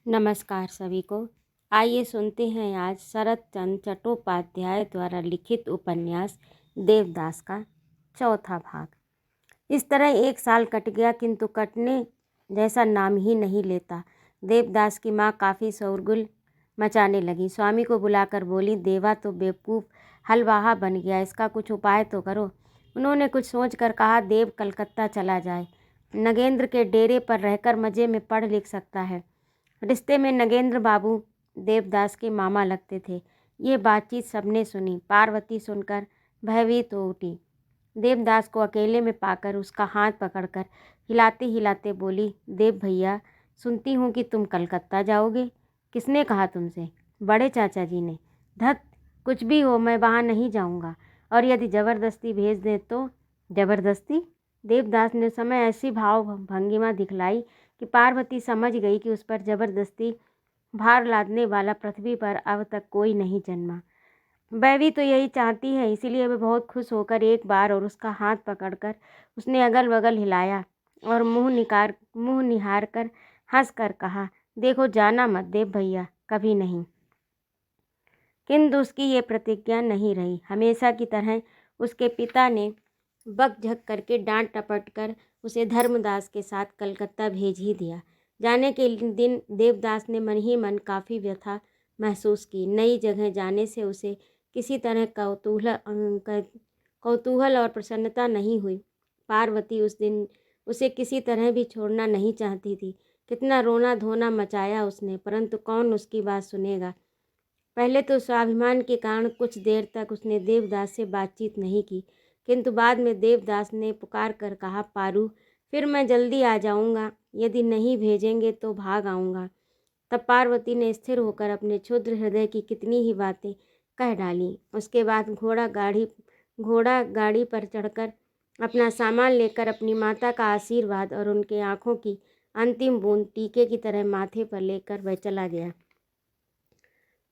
नमस्कार सभी को। आइए सुनते हैं आज शरत चंद्र चट्टोपाध्याय द्वारा लिखित उपन्यास देवदास का चौथा भाग। इस तरह एक साल कट गया, किंतु कटने जैसा नाम ही नहीं लेता। देवदास की माँ काफ़ी शोरगुल मचाने लगी। स्वामी को बुलाकर बोली, देवा तो बेवकूफ़ हलवाहा बन गया, इसका कुछ उपाय तो करो। उन्होंने कुछ सोचकर कहा, देव कलकत्ता चला जाए, नगेंद्र के डेरे पर रहकर मज़े में पढ़ लिख सकता है। रिश्ते में नगेंद्र बाबू देवदास के मामा लगते थे। ये बातचीत सबने सुनी। पार्वती सुनकर भयभीत हो उठी। देवदास को अकेले में पाकर उसका हाथ पकड़कर हिलाते हिलाते बोली, देव भैया, सुनती हूँ कि तुम कलकत्ता जाओगे। किसने कहा तुमसे? बड़े चाचा जी ने। धत, कुछ भी हो, मैं वहाँ नहीं जाऊँगा, और यदि ज़बरदस्ती भेज दें तो? ज़बरदस्ती? देवदास ने समय ऐसी भाव भंगिमा दिखलाई कि पार्वती समझ गई कि उस पर ज़बरदस्ती भार लादने वाला पृथ्वी पर अब तक कोई नहीं जन्मा। वह भी तो यही चाहती है, इसीलिए वह बहुत खुश होकर एक बार और उसका हाथ पकड़कर उसने अगल बगल हिलाया और मुंह निहार कर हंस कर कहा, देखो जाना मत देव भैया, कभी नहीं। किंतु उसकी ये प्रतिज्ञा नहीं रही। हमेशा की तरह उसके पिता ने बकझक करके डांट टपट कर उसे धर्मदास के साथ कलकत्ता भेज ही दिया। जाने के दिन देवदास ने मन ही मन काफ़ी व्यथा महसूस की। नई जगह जाने से उसे किसी तरह कौतूहल और प्रसन्नता नहीं हुई। पार्वती उस दिन उसे किसी तरह भी छोड़ना नहीं चाहती थी। कितना रोना धोना मचाया उसने, परंतु कौन उसकी बात सुनेगा। पहले तो स्वाभिमान के कारण कुछ देर तक उसने देवदास से बातचीत नहीं की, किंतु बाद में देवदास ने पुकार कर कहा, पारू, फिर मैं जल्दी आ जाऊंगा, यदि नहीं भेजेंगे तो भाग आऊँगा। तब पार्वती ने स्थिर होकर अपने क्षुद्र हृदय की कितनी ही बातें कह डाली। उसके बाद घोड़ा गाड़ी पर चढ़कर अपना सामान लेकर अपनी माता का आशीर्वाद और उनके आँखों की अंतिम बूंद टीके की तरह माथे पर लेकर वह चला गया।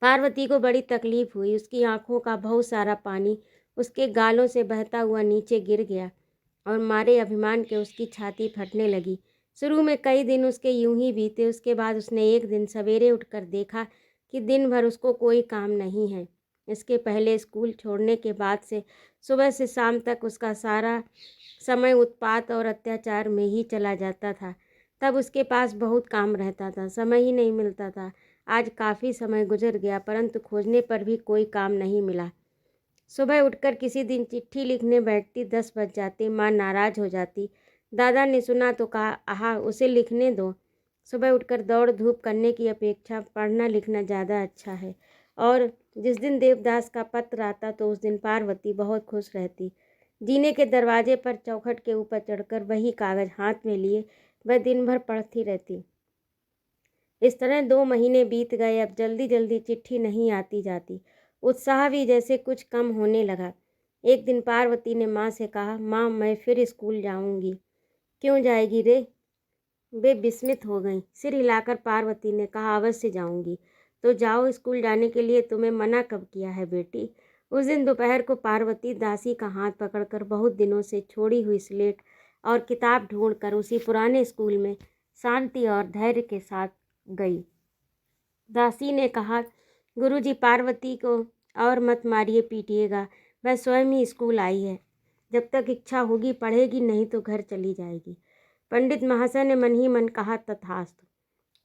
पार्वती को बड़ी तकलीफ हुई। उसकी आंखों का बहुत सारा पानी उसके गालों से बहता हुआ नीचे गिर गया और मारे अभिमान के उसकी छाती फटने लगी। शुरू में कई दिन उसके यूं ही बीते। उसके बाद उसने एक दिन सवेरे उठकर देखा कि दिन भर उसको कोई काम नहीं है। इसके पहले स्कूल छोड़ने के बाद से सुबह से शाम तक उसका सारा समय उत्पात और अत्याचार में ही चला जाता था। तब उसके पास बहुत काम रहता था, समय ही नहीं मिलता था। आज काफ़ी समय गुजर गया, परंतु खोजने पर भी कोई काम नहीं मिला। सुबह उठकर किसी दिन चिट्ठी लिखने बैठती, 10 बज जाते। माँ नाराज़ हो जाती। दादा ने सुना तो कहा, आहा, उसे लिखने दो। सुबह उठकर दौड़ धूप करने की अपेक्षा पढ़ना लिखना ज़्यादा अच्छा है। और जिस दिन देवदास का पत्र आता तो उस दिन पार्वती बहुत खुश रहती। जीने के दरवाजे पर चौखट के ऊपर चढ़कर वही कागज़ हाथ में लिए वह दिन भर पढ़ती रहती। इस तरह 2 महीने बीत गए। अब जल्दी जल्दी चिट्ठी नहीं आती जाती। उत्साह भी जैसे कुछ कम होने लगा। एक दिन पार्वती ने माँ से कहा, माँ, मैं फिर स्कूल जाऊंगी। क्यों जाएगी रे? वे विस्मित हो गईं। सिर हिलाकर पार्वती ने कहा, अवश्य जाऊंगी। तो जाओ, स्कूल जाने के लिए तुम्हें मना कब किया है बेटी? उस दिन दोपहर को पार्वती दासी का हाथ पकड़कर बहुत दिनों से छोड़ी हुई स्लेट और किताब ढूंढकर उसी पुराने स्कूल में शांति और धैर्य के साथ गई। दासी ने कहा, गुरुजी, पार्वती को और मत मारिए पीटिएगा, वह स्वयं ही स्कूल आई है। जब तक इच्छा होगी पढ़ेगी, नहीं तो घर चली जाएगी। पंडित महाशय ने मन ही मन कहा, तथास्तु।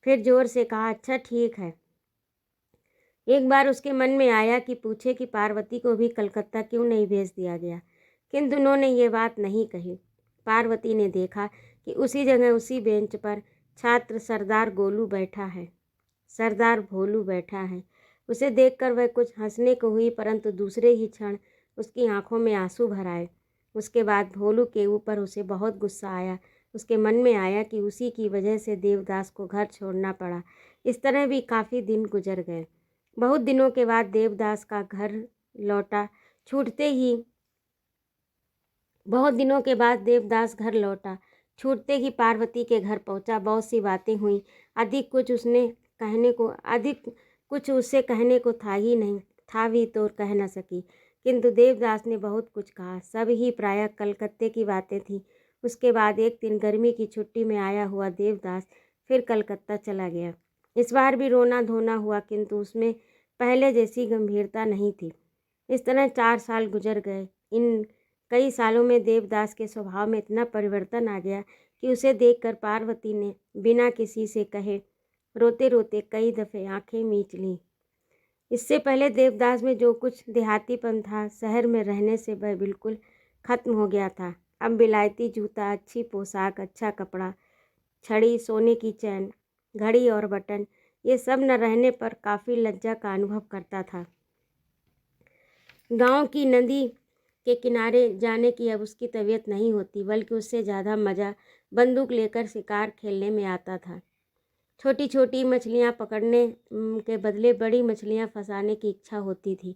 फिर जोर से कहा, अच्छा ठीक है। एक बार उसके मन में आया कि पूछे कि पार्वती को भी कलकत्ता क्यों नहीं भेज दिया गया, किंतु उन्होंने ये बात नहीं कही। पार्वती ने देखा कि उसी जगह उसी बेंच पर छात्र सरदार भोलू बैठा है। उसे देखकर वह कुछ हंसने को हुई, परंतु दूसरे ही क्षण उसकी आंखों में आंसू भर आए। उसके बाद भोलू के ऊपर उसे बहुत गुस्सा आया। उसके मन में आया कि उसी की वजह से देवदास को घर छोड़ना पड़ा। इस तरह भी काफ़ी दिन गुजर गए। बहुत दिनों के बाद देवदास का घर लौटा। छूटते ही पार्वती के घर पहुंचा। बहुत सी बातें हुई। अधिक कुछ उससे कहने को था ही नहीं, था भी तो कह न सकी। किंतु देवदास ने बहुत कुछ कहा। सब ही प्रायः कलकत्ते की बातें थीं। उसके बाद एक दिन गर्मी की छुट्टी में आया हुआ देवदास फिर कलकत्ता चला गया। इस बार भी रोना धोना हुआ, किंतु उसमें पहले जैसी गंभीरता नहीं थी। इस तरह 4 साल गुजर गए। इन कई सालों में देवदास के स्वभाव में इतना परिवर्तन आ गया कि उसे देखकर पार्वती ने बिना किसी से कहे रोते रोते कई दफ़े आंखें मींच लीं। इससे पहले देवदास में जो कुछ देहातीपन था, शहर में रहने से वह बिल्कुल खत्म हो गया था। अब विलायती जूता, अच्छी पोशाक, अच्छा कपड़ा, छड़ी, सोने की चैन, घड़ी और बटन, ये सब न रहने पर काफ़ी लज्जा का अनुभव करता था। गांव की नदी के किनारे जाने की अब उसकी तबीयत नहीं होती, बल्कि उससे ज़्यादा मज़ा बंदूक लेकर शिकार खेलने में आता था। छोटी छोटी मछलियाँ पकड़ने के बदले बड़ी मछलियाँ फंसाने की इच्छा होती थी।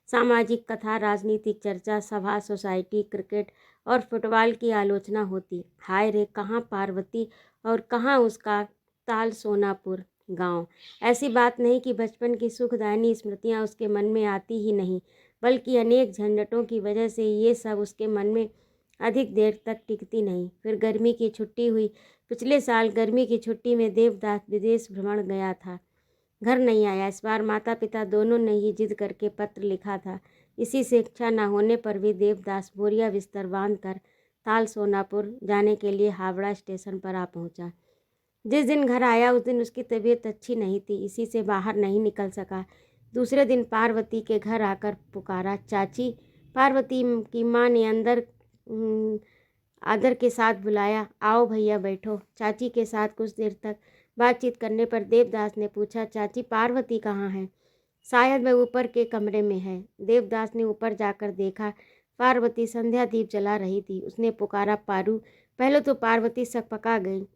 सामाजिक कथा, राजनीतिक चर्चा, सभा, सोसाइटी, क्रिकेट और फुटबॉल की आलोचना होती। हाय रे, कहाँ पार्वती और कहाँ उसका ताल सोनापुर गांव। ऐसी बात नहीं कि बचपन की सुखदायिनी स्मृतियाँ उसके मन में आती ही नहीं, बल्कि अनेक झंझटों की वजह से ये सब उसके मन में अधिक देर तक टिकती नहीं। फिर गर्मी की छुट्टी हुई। पिछले साल गर्मी की छुट्टी में देवदास विदेश भ्रमण गया था, घर नहीं आया। इस बार माता पिता दोनों ने ही जिद करके पत्र लिखा था। इसी से इच्छा न होने पर भी देवदास बोरिया बिस्तर बांध कर ताल सोनापुर जाने के लिए हावड़ा स्टेशन पर आ पहुंचा। जिस दिन घर आया उस दिन उसकी तबीयत अच्छी नहीं थी, इसी से बाहर नहीं निकल सका। दूसरे दिन पार्वती के घर आकर पुकारा, चाची। पार्वती की माँ ने आदर के साथ बुलाया, आओ भैया बैठो। चाची के साथ कुछ देर तक बातचीत करने पर देवदास ने पूछा, चाची पार्वती कहाँ है? शायद वह ऊपर के कमरे में है। देवदास ने ऊपर जाकर देखा, पार्वती संध्या दीप जला रही थी। उसने पुकारा, पारू। पहले तो पार्वती सकपका गई,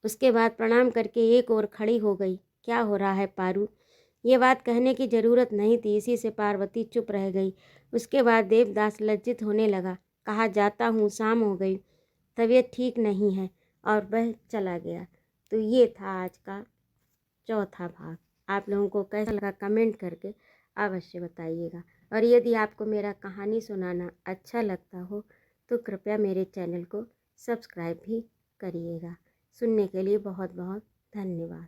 उसके बाद प्रणाम करके एक ओर खड़ी हो गई। क्या हो रहा है पारू? ये बात कहने की ज़रूरत नहीं थी, इसी से पार्वती चुप रह गई। उसके बाद देवदास लज्जित होने लगा। कहा, जाता हूँ, शाम हो गई, तबीयत ठीक नहीं है, और वह चला गया। तो ये था आज का चौथा भाग। आप लोगों को कैसा लगा कमेंट करके अवश्य बताइएगा। और यदि आपको मेरा कहानी सुनाना अच्छा लगता हो तो कृपया मेरे चैनल को सब्सक्राइब भी करिएगा। सुनने के लिए बहुत बहुत धन्यवाद।